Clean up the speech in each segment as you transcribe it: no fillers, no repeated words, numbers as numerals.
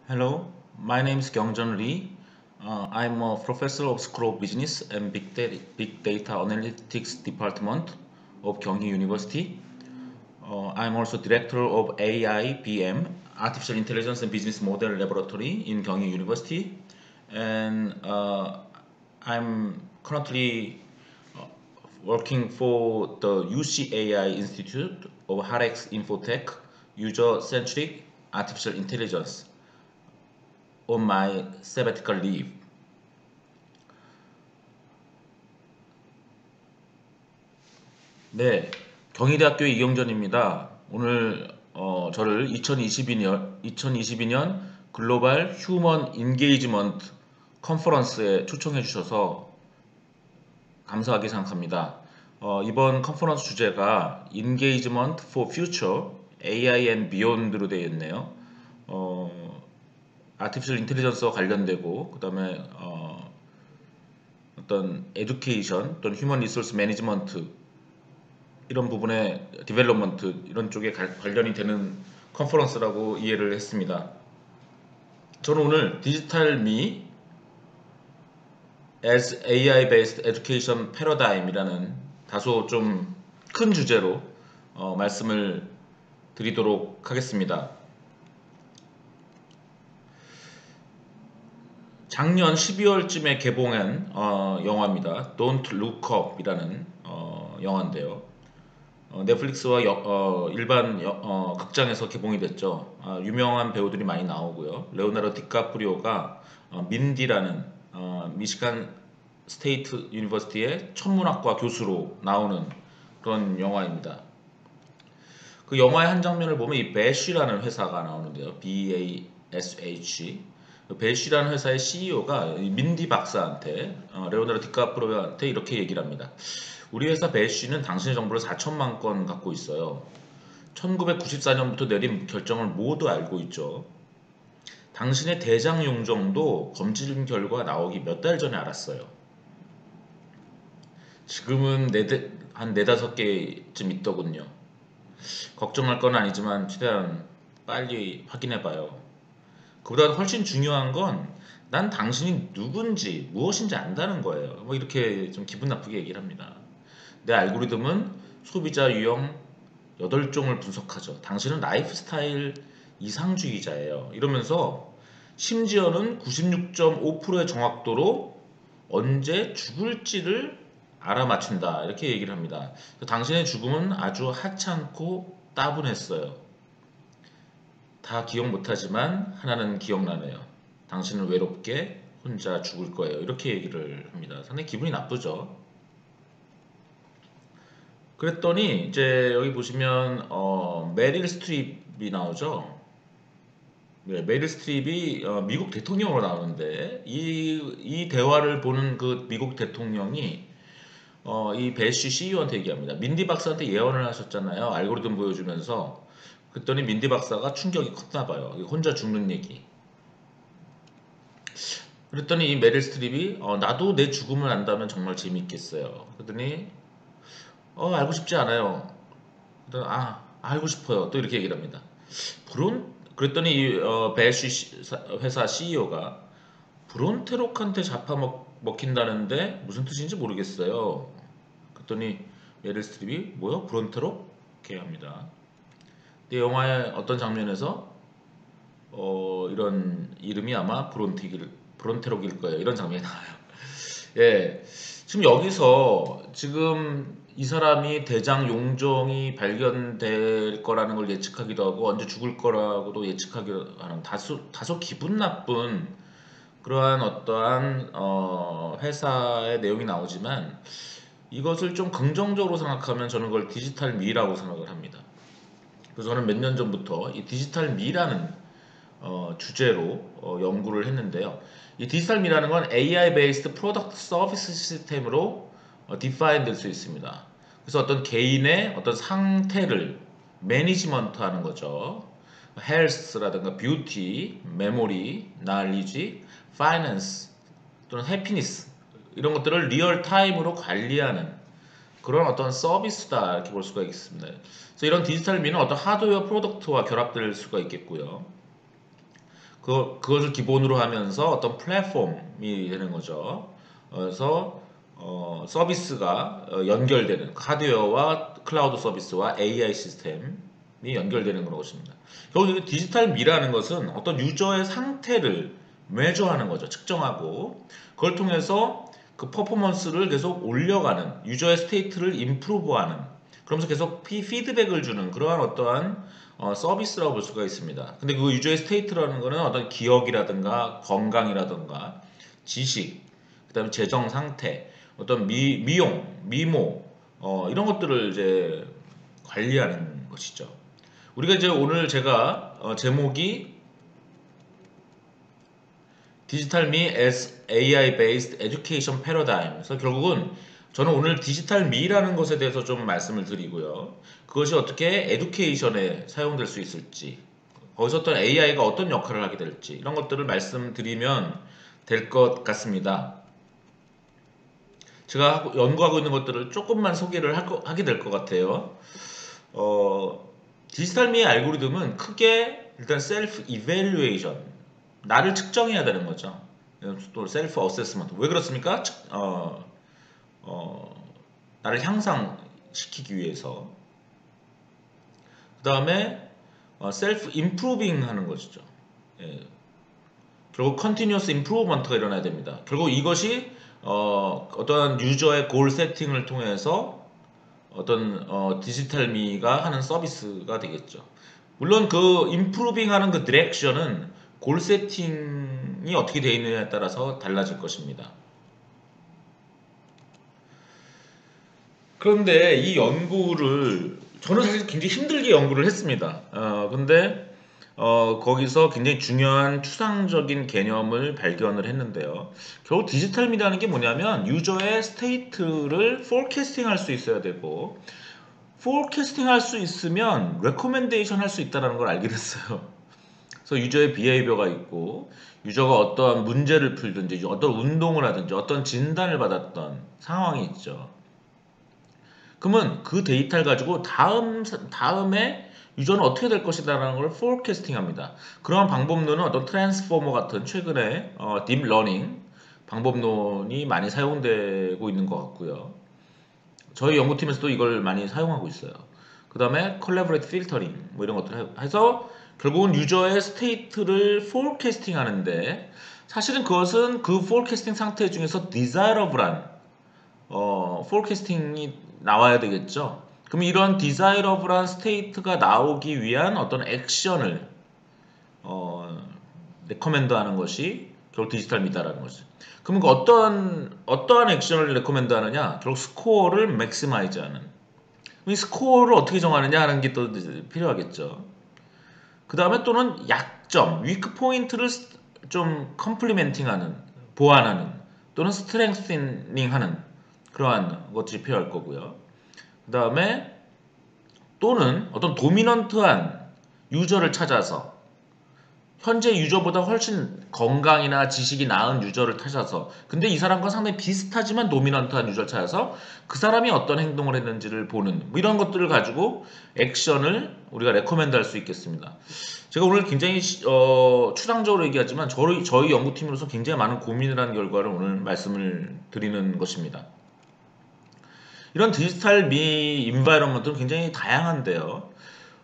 Hello, my name is Kyungjeon Lee. I'm a professor of School of Business and Big Data Analytics Department of Gyeonggi University. I'm also director of AIBM, Artificial Intelligence and Business Model Laboratory in Gyeonggi University, and I'm currently working for the UCAI Institute of Harex Infotech, User-Centric Artificial Intelligence, on my sabbatical leave. 네, 경희대학교의 이경전입니다. 오늘 저를 2022년 글로벌 휴먼 인게이지먼트 컨퍼런스에 초청해 주셔서 감사하게 생각합니다. 이번 컨퍼런스 주제가 Engagement for Future AI and Beyond로 되어 있네요. 아티피셜 인텔리전스와 관련되고 그 다음에 어떤 에듀케이션 또는 휴먼 리소스 매니지먼트 이런 부분의 디벨롭먼트 이런 쪽에 관련이 되는 컨퍼런스라고 이해를 했습니다. 저는 오늘 디지털 미 as AI based education paradigm이라는 다소 좀 큰 주제로 말씀을 드리도록 하겠습니다. 작년 12월쯤에 개봉한 영화입니다. Don't Look Up이라는 영화인데요. 넷플릭스와 일반 극장에서 개봉이 됐죠. 유명한 배우들이 많이 나오고요. 레오나르도 디카프리오가 민디라는 미시간 스테이트 유니버시티의 천문학과 교수로 나오는 그런 영화입니다. 그 영화의 한 장면을 보면 이 배쉬라는 회사가 나오는데요. BASH. 배쉬라는 회사의 CEO가 민디 박사한테 레오나르도 디카프리오한테 이렇게 얘기를 합니다. 우리 회사 배쉬는 당신의 정보를 4천만 건 갖고 있어요. 1994년부터 내린 결정을 모두 알고 있죠. 당신의 대장 용종도 검진 결과 나오기 몇 달 전에 알았어요. 지금은 한 4~5개쯤 있더군요. 걱정할 건 아니지만 최대한 빨리 확인해봐요. 그보다 훨씬 중요한 건 난 당신이 누군지 무엇인지 안다는 거예요. 뭐 이렇게 좀 기분 나쁘게 얘기를 합니다. 내 알고리즘은 소비자 유형 8종을 분석하죠. 당신은 라이프 스타일 이상주의자예요. 이러면서 심지어는 96.5%의 정확도로 언제 죽을지를 알아맞힌다. 이렇게 얘기를 합니다. 당신의 죽음은 아주 하찮고 따분했어요. 다 기억 못하지만 하나는 기억나네요. 당신은 외롭게 혼자 죽을 거예요. 이렇게 얘기를 합니다. 상당히 기분이 나쁘죠. 그랬더니 이제 여기 보시면 메릴 스트립이 나오죠. 네, 메릴 스트립이 미국 대통령으로 나오는데 이 대화를 보는 그 미국 대통령이 이 배쉬 CEO한테 얘기합니다. 민디 박사한테 예언을 하셨잖아요. 알고리즘 보여주면서. 그랬더니 민디 박사가 충격이 컸나 봐요. 혼자 죽는 얘기. 그랬더니 이 메릴 스트립이 나도 내 죽음을 안다면 정말 재밌겠어요. 그랬더니 알고 싶지 않아요. 알고 싶어요. 또 이렇게 얘기를 합니다. 그랬더니 이 배쉬 회사 CEO가 브론테록한테 잡아먹힌다는데 무슨 뜻인지 모르겠어요. 그랬더니 메릴 스트립이 뭐요? 브론테록? 이렇게 합니다. 근데 영화의 어떤 장면에서 이런 이름이 아마 브론테록일 거예요. 이런 장면이 나와요. 예, 지금 여기서 지금 이 사람이 대장 용종이 발견될 거라는 걸 예측하기도 하고 언제 죽을 거라고도 예측하기도 하는 다소 기분 나쁜 그러한 어떠한 회사의 내용이 나오지만 이것을 좀 긍정적으로 생각하면 저는 그걸 디지털 미라고 생각을 합니다. 그래서 저는 몇 년 전부터 이 디지털 미라는 주제로 연구를 했는데요. 이 디지털 미라는 건 AI based product service 시스템으로 디파인 될 수 있습니다. 그래서 어떤 개인의 어떤 상태를 매니지먼트 하는 거죠. 헬스라든가 뷰티, 메모리, 날리지, 파이낸스 또는 해피니스 이런 것들을 리얼 타임으로 관리하는 그런 어떤 서비스다 이렇게 볼 수가 있습니다. 그래서 이런 디지털 미는 어떤 하드웨어 프로덕트와 결합될 수가 있겠고요. 그것을 기본으로 하면서 어떤 플랫폼이 되는 거죠. 그래서 서비스가 연결되는 하드웨어와 클라우드 서비스와 AI 시스템이 연결되는 그런 것입니다. 결국 디지털 미라는 것은 어떤 유저의 상태를 매저하는 거죠. 측정하고 그걸 통해서 그 퍼포먼스를 계속 올려가는 유저의 스테이트를 임프루브하는 그러면서 계속 피드백을 주는 그러한 어떠한 서비스라고 볼 수가 있습니다. 근데 그 유저의 스테이트라는 거는 어떤 기억이라든가 건강이라든가 지식, 그다음에 재정 상태, 어떤 미용, 미모 이런 것들을 이제 관리하는 것이죠. 우리가 이제 오늘 제가 제목이 디지털 미 as AI based education paradigm. 그래서 결국은 저는 오늘 디지털 미라는 것에 대해서 좀 말씀을 드리고요. 그것이 어떻게 에듀케이션에 사용될 수 있을지, 거기서 어떤 AI가 어떤 역할을 하게 될지 이런 것들을 말씀드리면 될 것 같습니다. 제가 연구하고 있는 것들을 조금만 소개를 하게 될 것 같아요. 디지털 미의 알고리즘은 크게 일단 셀프 이밸류에이션, 나를 측정해야 되는 거죠. 또 셀프 어세스먼트. 왜 그렇습니까? 나를 향상시키기 위해서. 그 다음에 셀프 임프루빙 하는 것이죠. 예. 결국 컨티뉴어스 임프루먼트가 일어나야 됩니다. 결국 이것이 어떤 유저의 골 세팅을 통해서 어떤 디지털 미가 하는 서비스가 되겠죠. 물론 그 임프루빙 하는 그 디렉션은 골 세팅이 어떻게 되어 있느냐에 따라서 달라질 것입니다. 그런데 이 연구를 저는 사실 굉장히 힘들게 연구를 했습니다. 근데 거기서 굉장히 중요한 추상적인 개념을 발견을 했는데요. 결국 디지털 미라는 게 뭐냐면 유저의 스테이트를 포캐스팅 할 수 있어야 되고 포캐스팅 할 수 있으면 레코멘데이션 할 수 있다는 걸 알게 됐어요. 그래서 유저의 비헤이비어가 있고 유저가 어떠한 문제를 풀든지 어떤 운동을 하든지 어떤 진단을 받았던 상황이 있죠. 그러면 그 데이터를 가지고 다음에 유저는 어떻게 될 것이다라는 걸 포캐스팅 합니다. 그러한 방법론은 어떤 트랜스포머 같은 최근에 딥러닝 방법론이 많이 사용되고 있는 것 같고요. 저희 연구팀에서도 이걸 많이 사용하고 있어요. 그 다음에 콜라보레이트 필터링 뭐 이런 것들을 해서 결국은 유저의 스테이트를 포캐스팅 하는데 사실은 그것은 그 포캐스팅 상태 중에서 디자이러블한 포캐스팅이 나와야 되겠죠. 그럼 이런 디자이러블한 스테이트가 나오기 위한 어떤 액션을 레커멘드하는 것이 결국 디지털 미다라는 거죠. 그럼 그 어떠한 액션을 레커멘드 하느냐? 결국 스코어를 맥시마이즈 하는. 이 스코어를 어떻게 정하느냐 하는 게 또 필요하겠죠. 그 다음에 또는 약점, 위크 포인트를 좀 컴플리멘팅하는, 보완하는 또는 스트렝스닝하는 그러한 것들이 필요할 거고요. 그 다음에 또는 어떤 도미넌트한 유저를 찾아서 현재 유저보다 훨씬 건강이나 지식이 나은 유저를 찾아서 근데 이 사람과 상당히 비슷하지만 도미넌트한 유저를 찾아서 그 사람이 어떤 행동을 했는지를 보는 뭐 이런 것들을 가지고 액션을 우리가 레코멘드 할 수 있겠습니다. 제가 오늘 굉장히 추상적으로 얘기하지만 저희 연구팀으로서 굉장히 많은 고민을 한 결과를 오늘 말씀을 드리는 것입니다. 이런 디지털 미 인바이러먼트는 굉장히 다양한데요.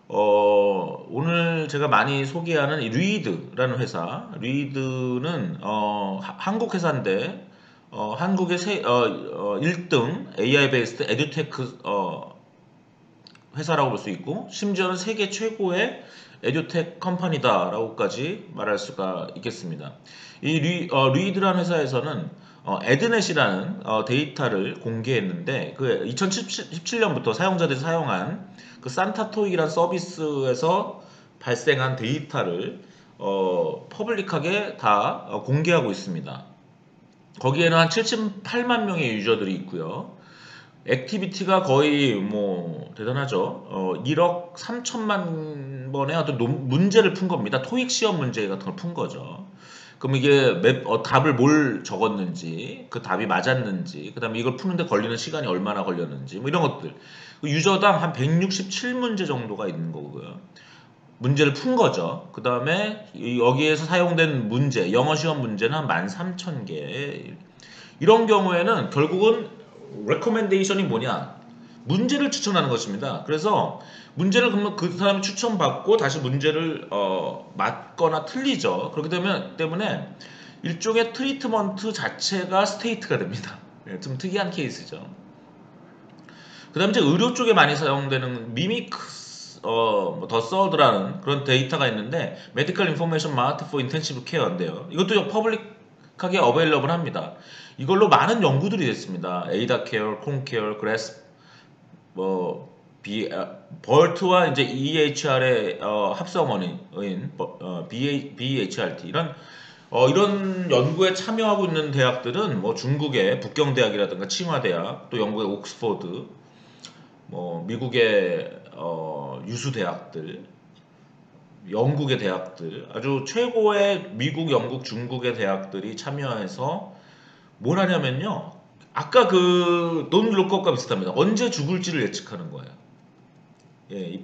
오늘 제가 많이 소개하는 이 리드라는 회사, 리드는 한국 회사인데 한국의 1등 AI 베이스드 에듀테크 회사라고 볼 수 있고 심지어는 세계 최고의 에듀텍 컴퍼니다라고까지 말할 수가 있겠습니다. 이 리드라는 회사에서는 에드넷이라는 데이터를 공개했는데 그 2017년부터 사용자들이 사용한 그 산타토이라는 서비스에서 발생한 데이터를 퍼블릭하게 다 공개하고 있습니다. 거기에는 한 78만 명의 유저들이 있고요. 액티비티가 거의 뭐 대단하죠. 1억 3천만 번의 어떤 문제를 푼 겁니다. 토익 시험 문제 같은 걸 푼 거죠. 그럼 이게 답을 뭘 적었는지, 그 답이 맞았는지, 그 다음에 이걸 푸는데 걸리는 시간이 얼마나 걸렸는지, 뭐 이런 것들. 유저당 한 167문제 정도가 있는 거고요. 문제를 푼 거죠. 그 다음에 여기에서 사용된 문제, 영어 시험 문제는 한 13,000개. 이런 경우에는 결국은 recommendation이 뭐냐? 문제를 추천하는 것입니다. 그래서 문제를 그러면 그 사람이 추천받고 다시 문제를 맞거나 틀리죠. 그렇기 때문에 일종의 트리트먼트 자체가 스테이트가 됩니다. 예, 좀 특이한 케이스죠. 그 다음에 이제 의료 쪽에 많이 사용되는 더 서드라는 그런 데이터가 있는데 Medical Information Mart for Intensive Care인데요. 이것도 퍼블릭하게 어베일러블 합니다. 이걸로 많은 연구들이 됐습니다. 에이다 케어, 콩 케어, 그래스 뭐 벌트와 이제 EHR의 합성어인 BHRT 이런 연구에 참여하고 있는 대학들은 뭐 중국의 북경대학이라든가 칭화대학, 또 영국의 옥스퍼드, 뭐 미국의 유수 대학들, 영국의 대학들, 아주 최고의 미국, 영국, 중국의 대학들이 참여해서 뭘 하냐면요. 아까 그 논 룩업과 비슷합니다. 언제 죽을지를 예측하는 거예요. 예, 이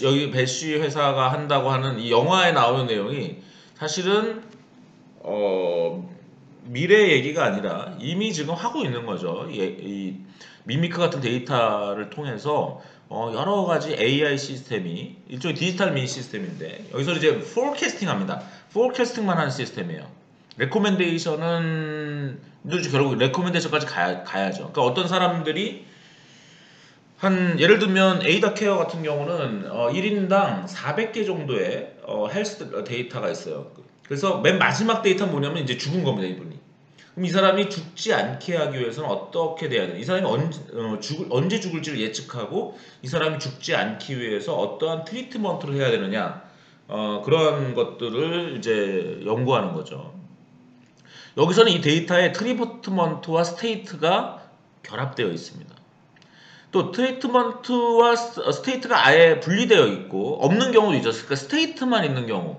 여기 배쉬 회사가 한다고 하는 이 영화에 나오는 내용이 사실은 미래 얘기가 아니라 이미 지금 하고 있는 거죠. 이 미미크 같은 데이터를 통해서 여러 가지 AI 시스템이 일종의 디지털 민 시스템인데 여기서 이제 포캐스팅 합니다. 포캐스팅만 하는 시스템이에요. 레코멘데이션은 결국 레코멘데이션까지 가야죠. 그러니까 어떤 사람들이 예를 들면 에이다 케어 같은 경우는 1인당 400개 정도의 헬스 데이터가 있어요. 그래서 맨 마지막 데이터는 뭐냐면 이제 죽은 겁니다, 이분이. 그럼 이 사람이 죽지 않게 하기 위해서는 어떻게 돼야 되나? 이 사람이 언제 죽을지를 예측하고 이 사람이 죽지 않기 위해서 어떠한 트리트먼트를 해야 되느냐? 그런 것들을 이제 연구하는 거죠. 여기서는 이 데이터에 트리트먼트와 스테이트가 결합되어 있습니다. 또 트리트먼트와 스테이트가 아예 분리되어 있고 없는 경우도 있죠. 그러니까 스테이트만 있는 경우.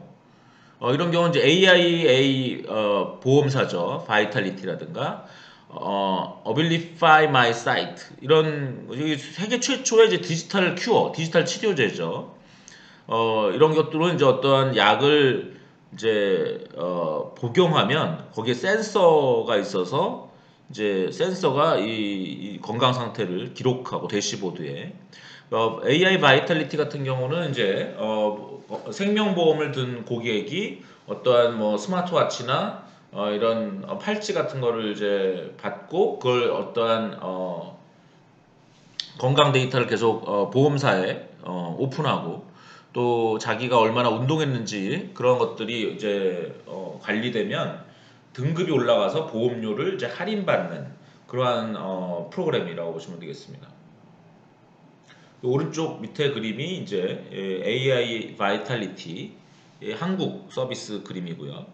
이런 경우는 이제 AIA 보험사죠. 바이탈리티라든가 Abilify My Sight 이런 세계 최초의 이제 디지털 큐어, 디지털 치료제죠. 이런 것들은 이제 어떠한 약을 이제 복용하면 거기에 센서가 있어서 이제 센서가 이 건강 상태를 기록하고 대시보드에 AI 바이탈리티 같은 경우는 이제 생명보험을 든 고객이 어떠한 뭐 스마트워치나 이런 팔찌 같은 거를 이제 받고 그걸 어떠한 건강 데이터를 계속 보험사에 오픈하고 또 자기가 얼마나 운동했는지 그런 것들이 이제 관리되면 등급이 올라가서 보험료를 이제 할인받는 그러한 프로그램이라고 보시면 되겠습니다. 오른쪽 밑에 그림이 이제 AI 바이탈리티 한국 서비스 그림이고요.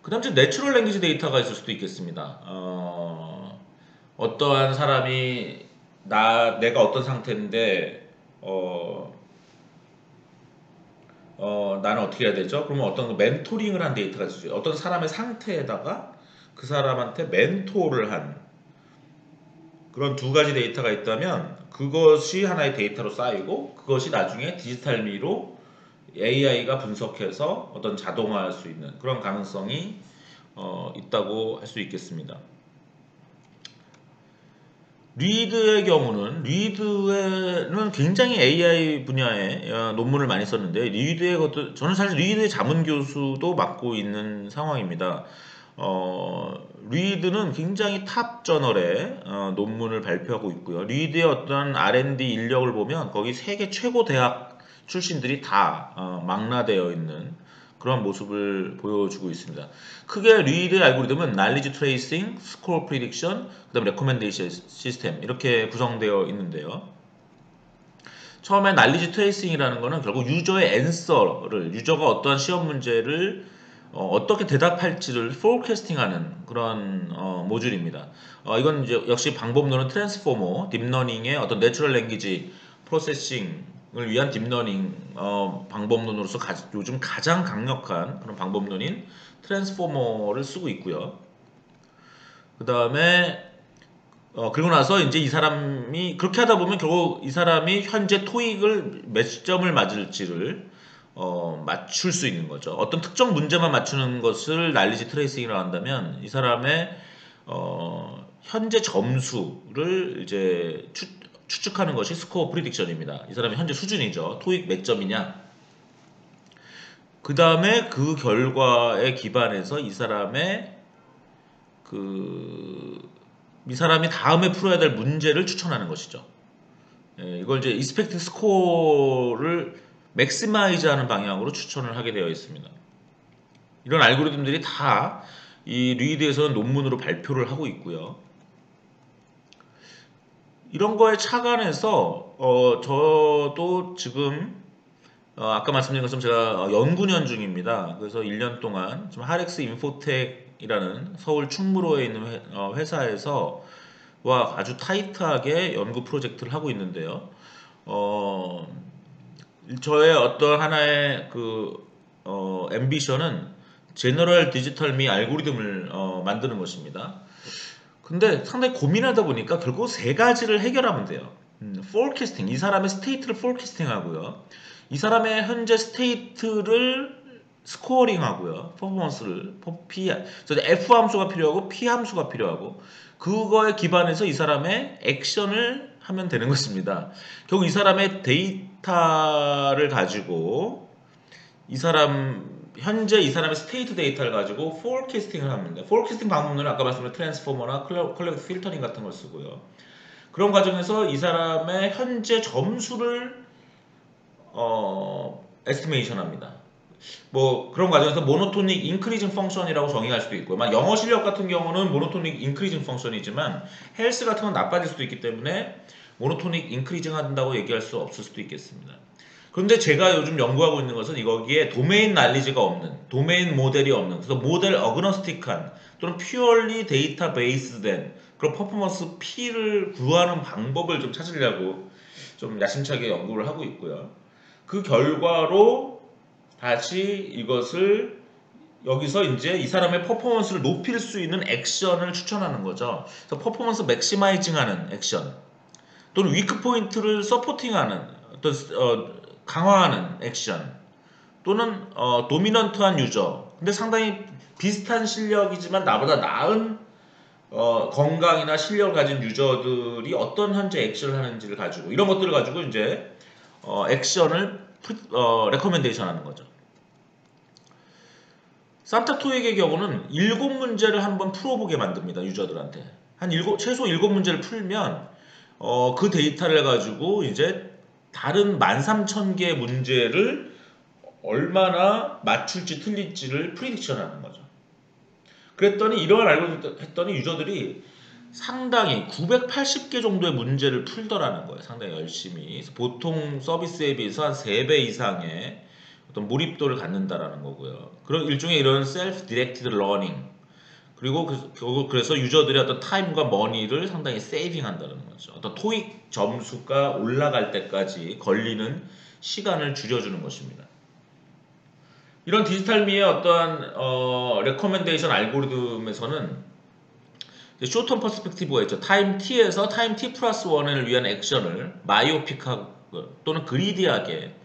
그 다음 이제 내추럴 랭귀지 데이터가 있을 수도 있겠습니다. 어떠한 사람이 내가 어떤 상태인데 나는 어떻게 해야 되죠? 그러면 어떤 멘토링을 한 데이터가 있을 수 있어요. 어떤 사람의 상태에다가 그 사람한테 멘토를 한 그런 두 가지 데이터가 있다면 그것이 하나의 데이터로 쌓이고 그것이 나중에 디지털미로 AI가 분석해서 어떤 자동화할 수 있는 그런 가능성이 있다고 할 수 있겠습니다. 리드는 굉장히 AI 분야에 논문을 많이 썼는데 저는 사실 리드의 자문 교수도 맡고 있는 상황입니다. 리드는 굉장히 탑 저널에 논문을 발표하고 있고요. 리드의 어떤 R&D 인력을 보면 거기 세계 최고 대학 출신들이 다 망라되어 있는 그런 모습을 보여주고 있습니다. 크게 리드의 알고리즘은 Knowledge Tracing, Score Prediction, 그다음 Recommendation System 이렇게 구성되어 있는데요. 처음에 Knowledge Tracing이라는 것은 결국 유저의 유저가 어떠한 시험 문제를 어떻게 대답할지를 포캐스팅하는 그런 모듈입니다. 이건 이제 역시 방법론은 트랜스포머, 딥러닝의 어떤 내추럴 랭귀지 프로세싱을 위한 딥러닝 방법론으로서 요즘 가장 강력한 그런 방법론인 트랜스포머를 쓰고 있고요. 그 다음에 그리고 나서 이제 이 사람이 그렇게 하다 보면 결국 이 사람이 현재 토익을 몇 점을 맞을지를 맞출 수 있는 거죠. 어떤 특정 문제만 맞추는 것을 난리지 트레이싱이라고 한다면 이 사람의 현재 점수를 이제 추측하는 것이 스코어 프리딕션입니다. 이 사람의 현재 수준이죠. 토익 몇 점이냐. 그 다음에 그 결과에 기반해서 이 사람이 다음에 풀어야 될 문제를 추천하는 것이죠. 예, 이걸 이제 익스펙트 스코어를 맥시마이즈 하는 방향으로 추천을 하게 되어 있습니다. 이런 알고리즘들이 다 이 리드에서는 논문으로 발표를 하고 있고요. 이런 거에 착안해서 저도 지금 아까 말씀드린 것처럼 제가 연구년 중입니다. 그래서 1년 동안 지금 하렉스 인포텍이라는 서울 충무로에 있는 회사에서 와 아주 타이트하게 연구 프로젝트를 하고 있는데요. 저의 어떤 하나의 앰비션은 제너럴 디지털 미 알고리즘을 만드는 것입니다. 근데 상당히 고민하다 보니까 결국 세 가지를 해결하면 돼요. 포캐스팅, 이 사람의 스테이트를 포캐스팅 하고요. 이 사람의 현재 스테이트를 스코어링 하고요. 퍼포먼스를 F 함수가 필요하고 P 함수가 필요하고 그거에 기반해서 이 사람의 액션을 하면 되는 것입니다. 결국 이 사람의 데이터를 가지고 현재 이 사람의 스테이트 데이터를 가지고 포캐스팅을 합니다. 포캐스팅 방법론은 아까 말씀드린 트랜스포머나 컬렉트 필터링 같은 걸 쓰고요. 그런 과정에서 이 사람의 현재 점수를 에스티메이션 합니다. 뭐 그런 과정에서 모노토닉 인크리징 펑션이라고 정의할 수도 있고요. 막 영어 실력 같은 경우는 모노토닉 인크리징 펑션이지만 헬스 같은 건 나빠질 수도 있기 때문에 모노토닉 인크리징 한다고 얘기할 수 없을 수도 있겠습니다. 그런데 제가 요즘 연구하고 있는 것은 거기에 도메인 난리지가 없는, 도메인 모델이 없는, 그래서 모델 어그노스틱한 또는 퓨얼리 데이터 베이스된 그런 퍼포먼스 P를 구하는 방법을 좀 찾으려고 좀 야심차게 연구를 하고 있고요. 그 결과로 다시 이것을 여기서 이제 이 사람의 퍼포먼스를 높일 수 있는 액션을 추천하는 거죠. 그래서 퍼포먼스 맥시마이징하는 액션 또는 위크 포인트를 서포팅하는 어떤 강화하는 액션 또는 도미넌트한 유저 근데 상당히 비슷한 실력이지만 나보다 나은 건강이나 실력을 가진 유저들이 어떤 현재 액션을 하는지를 가지고 이런 것들을 가지고 이제 액션을 레커멘데이션 하는 거죠. 산타 토익의 경우는 7문제를 한번 풀어보게 만듭니다. 유저들한테. 최소 7문제를 풀면 그 데이터를 가지고 이제 다른 13,000개의 문제를 얼마나 맞출지 틀릴지를 프리딕션 하는 거죠. 그랬더니 이런 알고리즘 했더니 유저들이 상당히 980개 정도의 문제를 풀더라는 거예요. 상당히 열심히. 그래서 보통 서비스에 비해서 한 3배 이상의 어떤 몰입도를 갖는다라는 거고요. 그런 일종의 이런 셀프 디렉티드 러닝 그리고 그래서 유저들의 어떤 타임과 머니를 상당히 세이빙 한다는 거죠. 어떤 토익 점수가 올라갈 때까지 걸리는 시간을 줄여주는 것입니다. 이런 디지털미의 어떠한 레커멘데이션 알고리즘에서는 쇼텀 퍼스펙티브가 있죠. 타임 t에서 타임 t 플러스 1을 위한 액션을 마이오픽하고 또는 그리디하게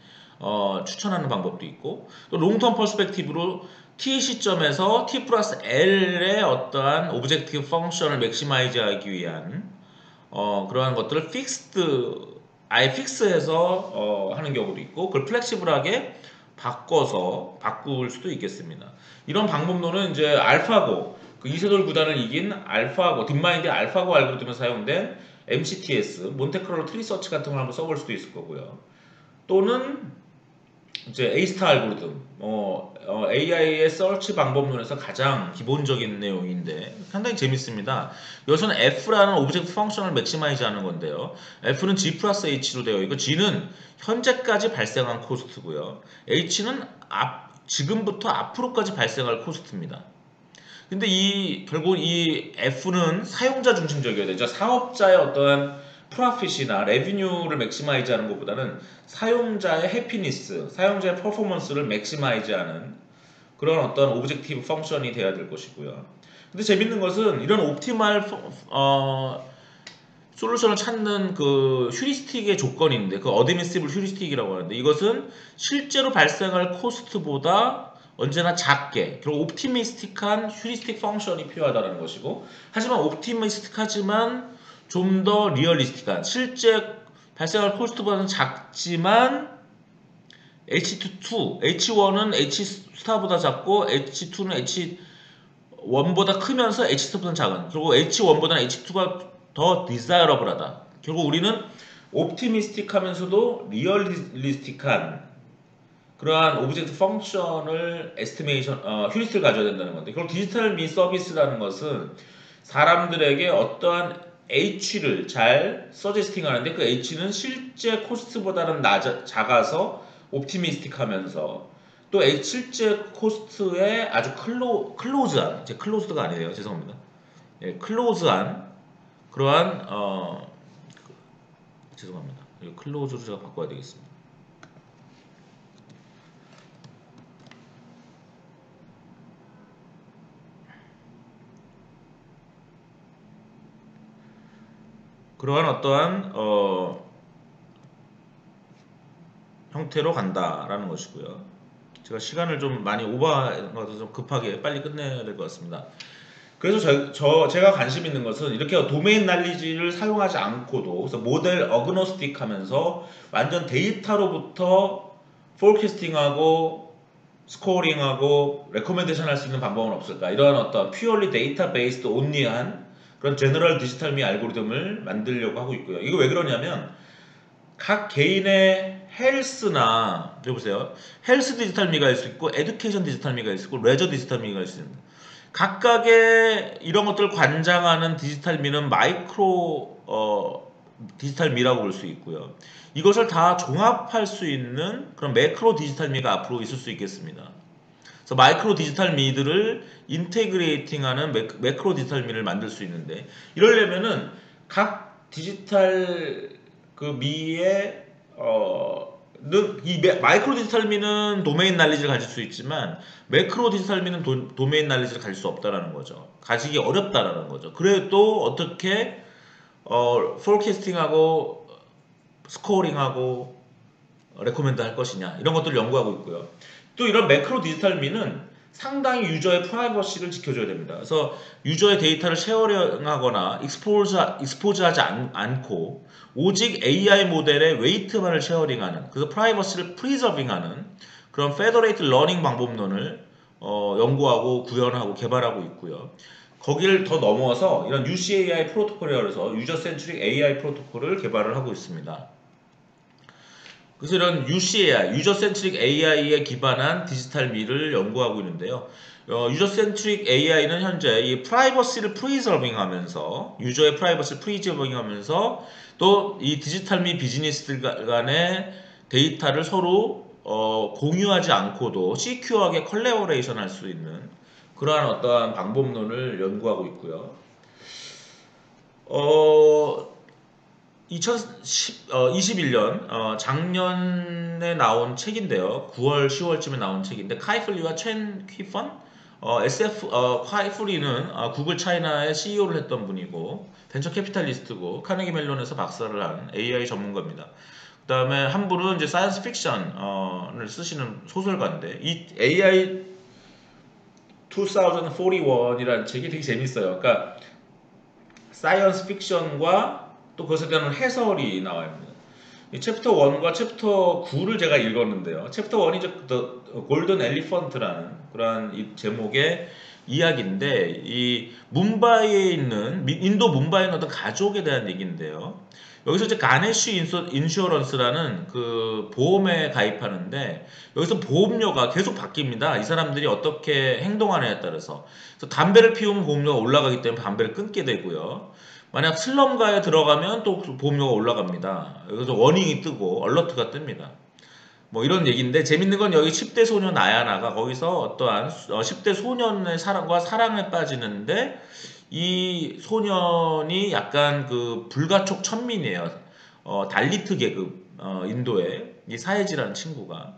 추천하는 방법도 있고 또 롱텀 퍼스펙티브로 t 시점에서 t 플러스 l의 어떠한 오브젝티브 펑션을 맥시마이즈하기 위한 그러한 것들을 아예 픽스해서 하는 경우도 있고 그걸 플렉시블하게 바꿀 수도 있겠습니다. 이런 방법론은 이제 알파고 그 이세돌 구단을 이긴 알파고 딥마인드 알파고 알고리즘에 사용된 MCTS 몬테크를로 트리서치 같은 걸 한번 써볼 수도 있을 거고요. 또는 이제 A-스타 알고리즘 AI의 서치 방법론에서 가장 기본적인 내용인데 상당히 재밌습니다. 여기서는 F라는 오브젝트 펑션을 맥시마이즈 하는 건데요. F는 G 플러스 H로 되어 있고 G는 현재까지 발생한 코스트고요. H는 지금부터 앞으로까지 발생할 코스트입니다. 근데 결국 이 F는 사용자 중심적이어야 되죠. 사업자의 어떠한 프로핏이나 레비뉴를 맥시마이즈 하는 것보다는 사용자의 해피니스, 사용자의 퍼포먼스를 맥시마이즈 하는 그런 어떤 오브젝티브 펑션이 돼야 될 것이고요. 근데 재밌는 것은 이런 옵티멀 솔루션을 찾는 그 휴리스틱의 조건이 있는데 그 어드미시블 휴리스틱이라고 하는데 이것은 실제로 발생할 코스트보다 언제나 작게 그리고 옵티미스틱한 휴리스틱 펑션이 필요하다는 것이고 하지만 옵티미스틱하지만 좀 더 리얼리스틱한 실제 발생할 코스트보다는 작지만 H2, H1은 H 스타보다 작고 H2는 H1보다 크면서 H 스타보다 작은 그리고 H1보다는 H2가 더 디자이러블하다. 결국 우리는 옵티미스틱하면서도 리얼리스틱한 그러한 오브젝트 펑션을 에스티메이션, 휴리스틱을 가져야 된다는 건데 결국 디지털 미 서비스라는 것은 사람들에게 어떠한 H를 잘 서제스팅 하는데 그 H는 실제 코스트보다는 작아서 옵티미스틱하면서 또 실제 코스트에 아주 클로즈한, 제 클로즈드가 아니에요. 죄송합니다. 예, 클로즈한 그러한 죄송합니다. 이 클로즈로 제가 바꿔야 되겠습니다. 그러한 어떠한 형태로 간다라는 것이고요. 제가 시간을 좀 많이 오버한 것 같아서 좀 급하게 빨리 끝내야 될 것 같습니다. 그래서 제가 관심 있는 것은 이렇게 도메인 날리지를 사용하지 않고도 그래서 모델 어그노스틱 하면서 완전 데이터로부터 포캐스팅하고 스코어링하고 레코멘데이션 할 수 있는 방법은 없을까? 이런 어떤 퓨어리 데이터 베이스드 온리한 그런 제너럴 디지털 미 알고리즘을 만들려고 하고 있고요. 이거 왜 그러냐면 각 개인의 헬스나 여보세요. 헬스 디지털 미가 있을 수 있고 에듀케이션 디지털 미가 있을 수 있고 레저 디지털 미가 있을 수 있습니다. 각각의 이런 것들을 관장하는 디지털 미는 마이크로 디지털 미라고 볼 수 있고요. 이것을 다 종합할 수 있는 그런 매크로 디지털 미가 앞으로 있을 수 있겠습니다. 그래서 마이크로 디지털 미들을 인테그레이팅하는 매크로 디지털 미를 만들 수 있는데 이러려면은 각 디지털 그 미의 마이크로 디지털 미는 도메인 날리지를 가질 수 있지만 매크로 디지털 미는 도메인 날리지를 가질 수 없다라는 거죠. 가지기 어렵다라는 거죠. 그래도 어떻게 포캐스팅하고 스코어링하고 레코멘드 할 것이냐 이런 것들을 연구하고 있고요. 또 이런 매크로 디지털 미는 상당히 유저의 프라이버시를 지켜줘야 됩니다. 그래서 유저의 데이터를 쉐어링하거나 익스포즈하지 않고 오직 AI 모델의 웨이트만을 쉐어링하는 그래서 프라이버시를 프리저빙하는 그런 페더레이트 러닝 방법론을 연구하고 구현하고 개발하고 있고요. 거기를 더 넘어서 이런 UCAI 프로토콜이라고 해서 유저 센트릭 AI 프로토콜을 개발을 하고 있습니다. 그래서 이런 UCAI, 유저 센트릭 AI에 기반한 디지털 미를 연구하고 있는데요. 유저 센트릭 AI는 현재 이 프라이버시를 프리저빙하면서 유저의 프라이버시를 프리저빙하면서 또 이 디지털 미 비즈니스들 간의 데이터를 서로 공유하지 않고도 시큐어하게 컬래버레이션 할 수 있는 그러한 어떠한 방법론을 연구하고 있고요. 2021년 작년에 나온 책인데요. 9월, 10월쯤에 나온 책인데 카이플리와 첸 퀴펀 카이플리는 구글 차이나의 CEO를 했던 분이고 벤처 캐피탈리스트고 카네기 멜론에서 박사를 한 AI 전문가입니다. 그 다음에 한 분은 이제 사이언스 픽션을 쓰시는 소설가인데 이 AI 2041이라는 책이 되게 재밌어요. 그러니까 사이언스 픽션과 또 그것에 대한 해설이 나와요. 이 챕터 1과 챕터 9를 제가 읽었는데요. 챕터 1이 골든 엘리펀트라는 그러한 이 제목의 이야기인데 이 뭄바이에 있는 인도 뭄바이에 있는 어떤 가족에 대한 얘기인데요. 여기서 이제 가네쉬 인슈어런스라는 그 보험에 가입하는데 여기서 보험료가 계속 바뀝니다. 이 사람들이 어떻게 행동하느냐에 따라서. 그래서 담배를 피우면 보험료가 올라가기 때문에 담배를 끊게 되고요. 만약 슬럼가에 들어가면 또 보험료가 올라갑니다. 그래서 워닝이 뜨고 얼러트가 뜹니다. 뭐 이런 얘기인데 재밌는 건 여기 10대 소년 아야나가 거기서 어떠한 10대 소년의 사랑에 빠지는데 이 소년이 약간 그 불가촉 천민이에요. 달리트 계급 인도의 이 사해지라는 친구가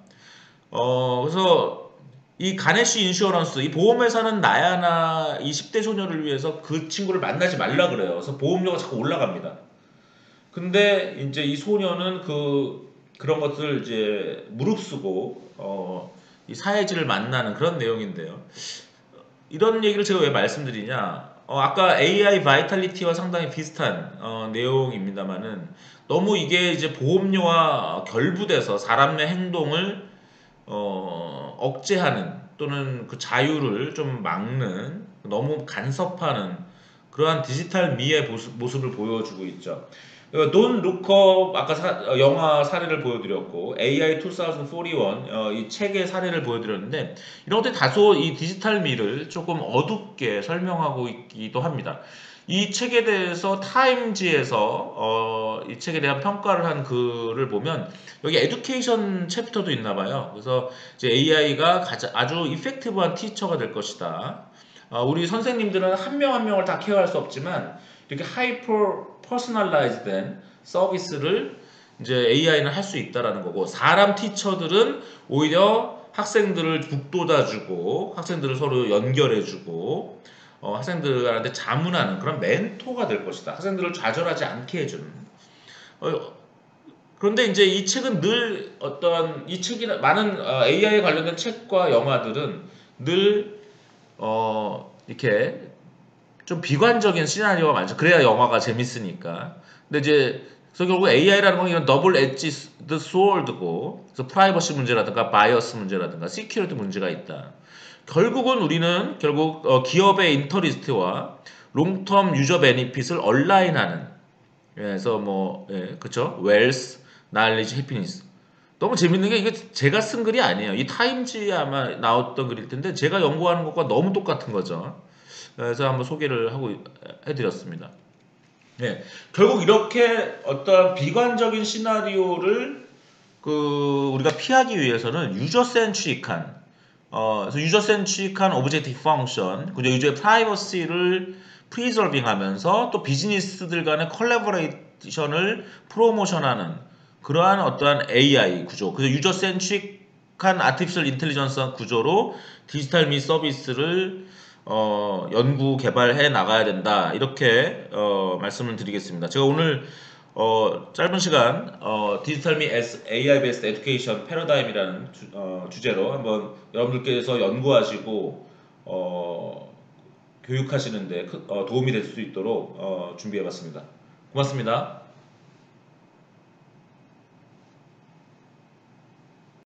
그래서 이 가네쉬 인슈어런스 이 보험회사는 나야나 이 10대 소녀를 위해서 그 친구를 만나지 말라 그래요. 그래서 보험료가 자꾸 올라갑니다. 근데 이제 이 소녀는 그런 것들을 이제 무릅쓰고 이 사회지를 만나는 그런 내용인데요. 이런 얘기를 제가 왜 말씀드리냐? 아까 AI 바이탈리티와 상당히 비슷한 내용입니다만은 너무 이게 이제 보험료와 결부돼서 사람 의 행동을 억제하는 또는 그 자유를 좀 막는 너무 간섭하는 그러한 디지털 미의 모습을 보여주고 있죠. 논 루커 아까 영화 사례를 보여드렸고 AI 2041 이 책의 사례를 보여드렸는데 이런 것들이 다소 이 디지털 미를 조금 어둡게 설명하고 있기도 합니다. 이 책에 대해서 타임지에서 이 책에 대한 평가를 한 글을 보면 여기 에듀케이션 챕터도 있나 봐요. 그래서 이제 AI가 아주 이펙티브한 티처가 될 것이다. 우리 선생님들은 한 명 한 명을 다 케어할 수 없지만 이렇게 하이퍼 퍼스널라이즈 된 서비스를 이제 AI는 할 수 있다라는 거고 사람 티처들은 오히려 학생들을 북돋아주고 학생들을 서로 연결해주고 학생들한테 자문하는 그런 멘토가 될 것이다. 학생들을 좌절하지 않게 해주는. 어, 그런데 이제 이 책은 늘 어떤 이 책이나 많은 AI 관련된 책과 영화들은 늘 이렇게 좀 비관적인 시나리오가 많죠. 그래야 영화가 재밌으니까. 근데 이제 그래서 결국 AI라는 건 이런 더블 엣지 스워드고 그래서 프라이버시 문제라든가 바이어스 문제라든가 시큐리티 문제가 있다. 결국은 우리는 결국 기업의 인터리스트와 롱텀 유저 베니핏을 얼라인하는 그래서 뭐 그쵸 웰스, 날리지, 해피니스 너무 재밌는 게 이게 제가 쓴 글이 아니에요. 이 타임지에 아마 나왔던 글일 텐데 제가 연구하는 것과 너무 똑같은 거죠. 그래서 한번 소개를 하고 해드렸습니다. 네, 결국 이렇게 어떤 비관적인 시나리오를 우리가 피하기 위해서는 유저 센트릭한 그래서 유저 센트릭한 오브젝티브 펑션, 그리고 유저의 프라이버시를 프리저빙하면서 또 비즈니스들 간의 컬래버레이션을 프로모션하는 그러한 어떠한 AI 구조, 그래서 유저 센트릭한 아티피셜 인텔리전스 구조로 디지털 미 서비스를 연구 개발해 나가야 된다 이렇게 말씀을 드리겠습니다. 제가 오늘 짧은 시간 디지털 미 AI 베이스드 에듀케이션 패러다임이라는 주제로 한번 여러분들께서 연구하시고 교육하시는데 도움이 될 수 있도록 준비해봤습니다. 고맙습니다.